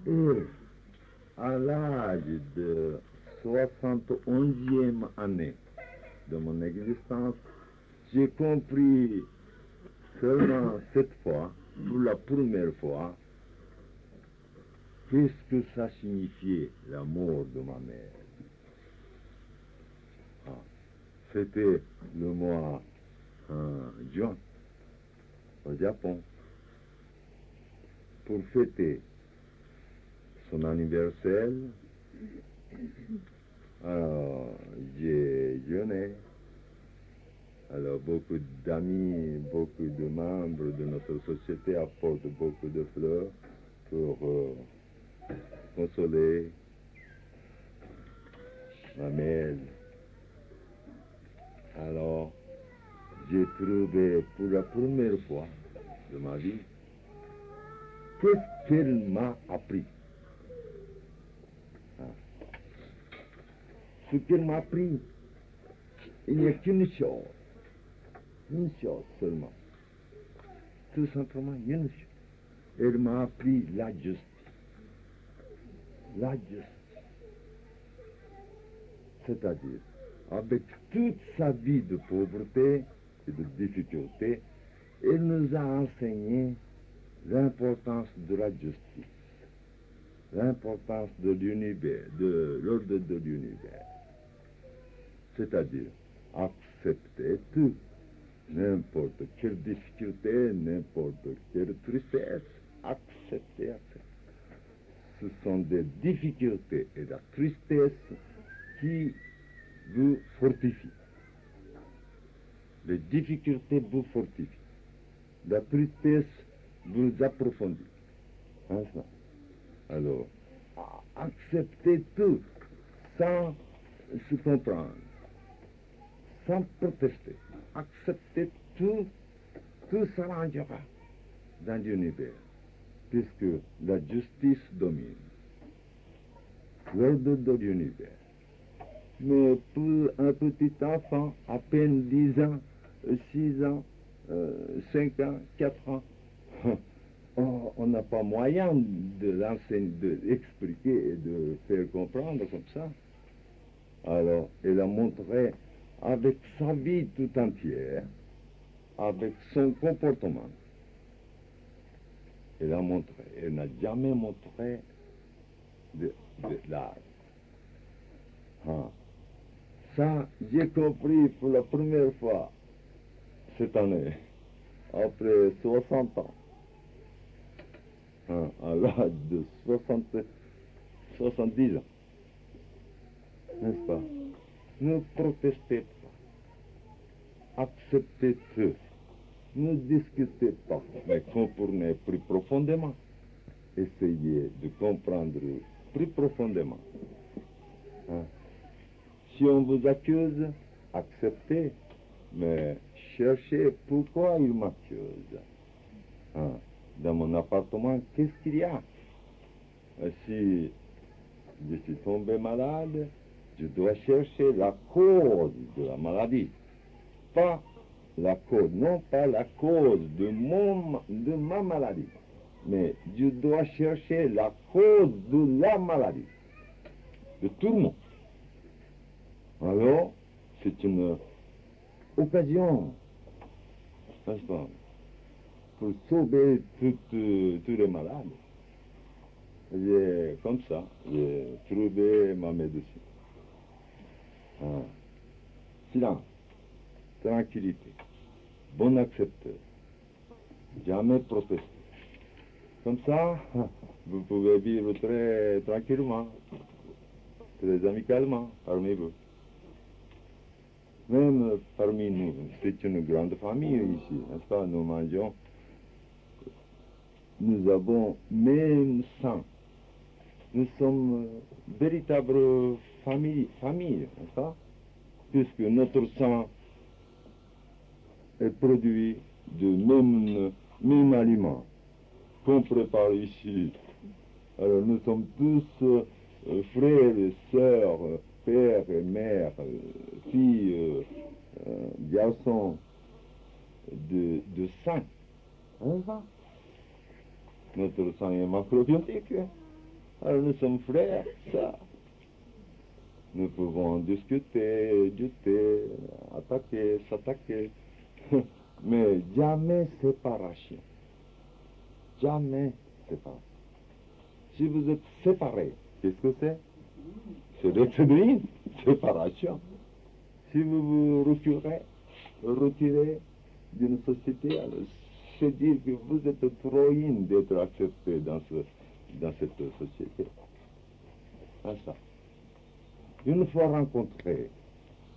Et à l'âge de 71e année de mon existence, j'ai compris seulement cette fois, pour la première fois, qu'est-ce que ça signifiait la mort de ma mère. C'était le mois juin au Japon, pour fêter son anniversaire. Alors, j'ai jeûné. Alors, beaucoup d'amis, beaucoup de membres de notre société apportent beaucoup de fleurs pour consoler ma mère. Alors, j'ai trouvé pour la première fois de ma vie qu'est-ce qu'elle m'a appris. Ce qu'elle m'a appris, il n'y a qu'une chose seulement. Tout simplement une chose. Elle m'a appris la justice. La justice. C'est-à-dire, avec toute sa vie de pauvreté et de difficulté, elle nous a enseigné l'importance de la justice, l'importance de l'univers, de l'ordre de l'univers. C'est-à-dire, accepter tout, n'importe quelle difficulté, n'importe quelle tristesse, accepter. Ce sont des difficultés et la tristesse qui vous fortifient. Les difficultés vous fortifient. La tristesse vous approfondit. Enfin, alors, acceptez tout sans se comprendre, sans protester. Acceptez tout, tout s'arrangera dans l'univers, puisque la justice domine l'ordre de l'univers. Mais pour un petit enfant, à peine 10 ans, 6 ans, 5 ans, 4 ans, on n'a pas moyen de l'enseigner, d'expliquer et de faire comprendre comme ça. Alors, elle a montré avec sa vie tout entière, avec son comportement. Elle a montré, elle n'a jamais montré de l'art. Ça, j'ai compris pour la première fois cette année, après 60 ans, à l'âge de 70 ans. N'est-ce pas? Ne protestez pas, acceptez tout, ne discutez pas, mais comprenez plus profondément. Essayez de comprendre plus profondément. Si on vous accuse, acceptez, mais cherchez pourquoi il m'accuse. Dans mon appartement, qu'est-ce qu'il y a? Si je suis tombé malade, je dois chercher la cause de la maladie. Pas la cause, non pas la cause de ma maladie, mais je dois chercher la cause de la maladie, de tout le monde. Alors, c'est une occasion, n'est-ce pas, pour sauver tous les malades. Comme ça, j'ai trouvé ma médecine. Silence, tranquillité, bon accepteur, jamais protester. Comme ça, vous pouvez vivre très tranquillement, très amicalement parmi vous. Même parmi nous, c'est une grande famille ici, n'est-ce pas? Nous mangeons, nous avons même sang. Nous sommes véritables familles, n'est-ce pas? Puisque notre sang est produit de même aliment qu'on prépare ici. Alors nous sommes tous frères et sœurs, père et mère, filles, garçons de sang. N'est-ce pas? Notre sang est macrobiotique. Alors nous sommes frères, ça. Nous pouvons discuter, lutter, attaquer, s'attaquer, mais jamais séparation. Jamais séparation. Si vous êtes séparés, qu'est-ce que c'est? C'est d'être une séparation. Si vous vous retirez d'une société, alors c'est dire que vous êtes trop in d'être accepté dans cette société. Ah, ça. Une fois rencontrés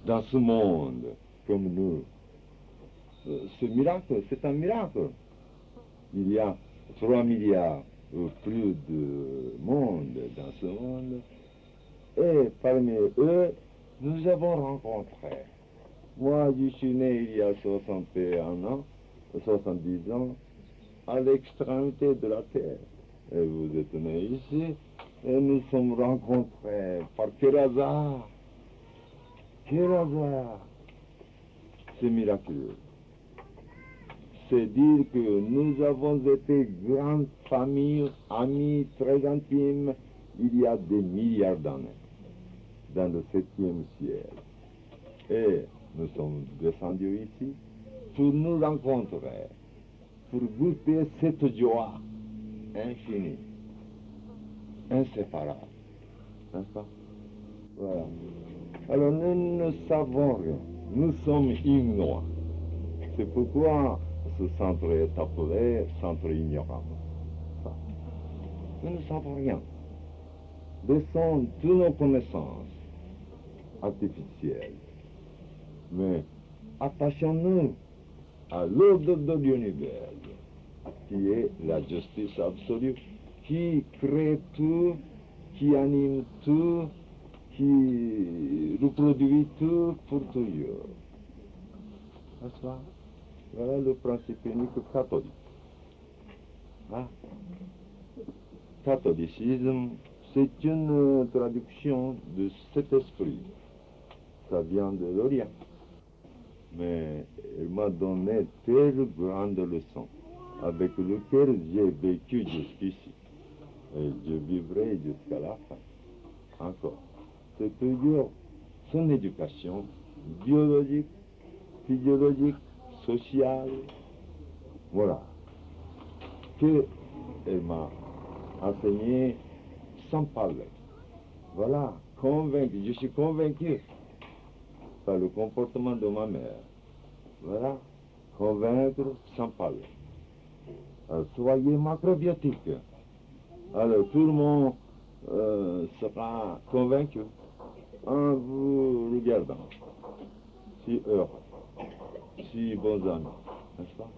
dans ce monde comme nous, ce miracle, c'est un miracle. Il y a 3 milliards ou plus de monde dans ce monde, et parmi eux, nous avons rencontré. Moi, je suis né il y a 61 ans, 70 ans, à l'extrémité de la Terre. Et vous êtes né ici, et nous sommes rencontrés par quel hasard? Quel hasard? C'est miraculeux. C'est dire que nous avons été grande famille, amis très intimes, il y a des milliards d'années, dans le 7e ciel. Et nous sommes descendus ici pour nous rencontrer, pour goûter cette joie infinie, inséparable. N'est-ce pas? Voilà. Alors nous ne savons rien, nous sommes ignorants. C'est pourquoi ce centre est appelé centre ignorant. Nous ne savons rien. Laissons toutes nos connaissances artificielles. Mais attachons-nous à l'ordre de l'univers, qui est la justice absolue, qui crée tout, qui anime tout, qui reproduit tout pour toujours. N'est-ce pas? Voilà le principe unique catholique. Ah. Catholicisme, c'est une traduction de cet esprit. Ça vient de l'Orient. Mais il m'a donné telle grande leçon avec laquelle j'ai vécu jusqu'ici. Et je vivrai jusqu'à la fin. Encore. C'est toujours son éducation biologique, physiologique, sociale. Voilà. Qu'elle m'a enseigné sans parler. Voilà. Convaincu. Je suis convaincu par le comportement de ma mère. Voilà. Convaincre sans parler. Alors, soyez macrobiotique. Alors tout le monde sera convaincu en vous regardant. Si heureux, si bons amis, n'est-ce pas?